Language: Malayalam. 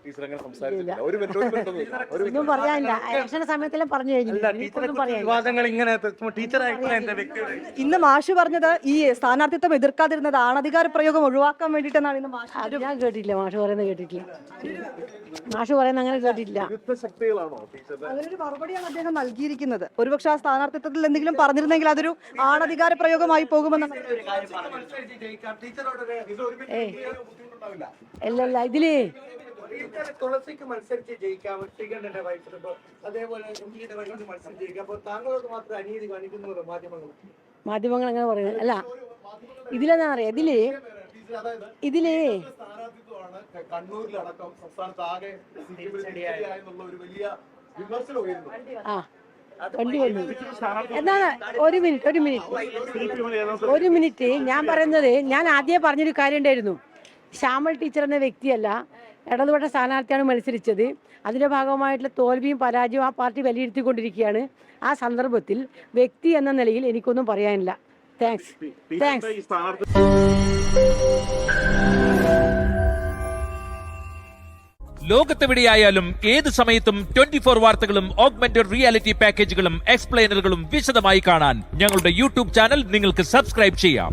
ടീച്ചർ അങ്ങനെ സംസാരിച്ചിട്ടില്ല. ഒരു മിനിറ്റ്, ഒരു മിനിറ്റ് ഒന്നുമില്ല. ഒരു മിനിറ്റ്. ഒന്നും പറയാനില്ല. ഇലക്ഷൻ സമയത്തെല്ലാം പറഞ്ഞു കഴിഞ്ഞു. എനിക്കൊന്നും പറയാനില്ല. വിവാദങ്ങൾ ഇങ്ങനെ ടീച്ചറായിട്ടുള്ള എന്റെ വ്യക്തിയുടെ ഇന്ന് മാഷ് പറഞ്ഞത് ഈ സ്ഥാനാർത്ഥിത്വം എതിർക്കാതിരുന്നത് ആണധികാര പ്രയോഗം ഒഴിവാക്കാൻ വേണ്ടിയിട്ടെന്നാണ് ഇന്ന് മാഷ്. അത് ഞാൻ കേട്ടില്ല. മാഷ് പറയുന്നത് കേട്ടിട്ടില്ല. മാഷ് പറയുന്നത് അങ്ങനെ കേട്ടിട്ടില്ല. യുദ്ധശക്തികളാണോ ടീച്ചർ? അങ്ങനൊരു മറുപടിയാണ് അദ്ദേഹം നൽകിയിരിക്കുന്നത്. ഒരുപക്ഷെ ആ സ്ഥാനാർത്ഥിത്വത്തിൽ എന്തെങ്കിലും പറഞ്ഞിരുന്നെങ്കിൽ അതൊരു ആണധികാര പ്രയോഗമായി പോകുമെന്നാണ്. അല്ലല്ല ഇതില് തുളസിക്ക് മത്സരിച്ച് ജയിക്കാം, ശ്രീകണ്ഠന്റെ വയസ്സിപ്പോ അതേപോലെ എംപിയുടെ വയസ്സിൽ മത്സരിച്ച് ജയിക്കാം. അപ്പോൾ താങ്കളോട് മാത്രം അനീതി കാണിക്കുന്നത് മാധ്യമങ്ങൾ അങ്ങനെ പറയുന്നത് അല്ല. ഇതിലെന്താ പറയാ, ഇതില് കണ്ണൂരിലടക്കം സംസ്ഥാനത്താകെ ഒരു വലിയ വിമർശനം ഉയരുന്നു. ആ വണ്ടി വന്നു. എന്താണ് ഒരു മിനിറ്റ് ഞാൻ പറയുന്നത്, ഞാൻ ആദ്യമേ പറഞ്ഞൊരു കാര്യം ഉണ്ടായിരുന്നു. ശ്യാമൾ ടീച്ചർ എന്ന വ്യക്തിയല്ല, ഇടതുപക്ഷ സ്ഥാനാർത്ഥിയാണ് മത്സരിച്ചത്. അതിൻ്റെ ഭാഗമായിട്ടുള്ള തോൽവിയും പരാജയവും ആ പാർട്ടി വിലയിരുത്തിക്കൊണ്ടിരിക്കുകയാണ്. ആ സന്ദർഭത്തിൽ വ്യക്തി എന്ന നിലയിൽ എനിക്കൊന്നും പറയാനില്ല. താങ്ക്സ്. ലോകത്തെവിടെയായാലും ഏത് സമയത്തും 24 വാർത്തകളും ഓഗ്മെന്റഡ് റിയാലിറ്റി പാക്കേജുകളും എക്സ്പ്ലെയിനറുകളും വിശദമായി കാണാൻ ഞങ്ങളുടെ യൂട്യൂബ് ചാനൽ നിങ്ങൾക്ക് സബ്സ്ക്രൈബ് ചെയ്യാം.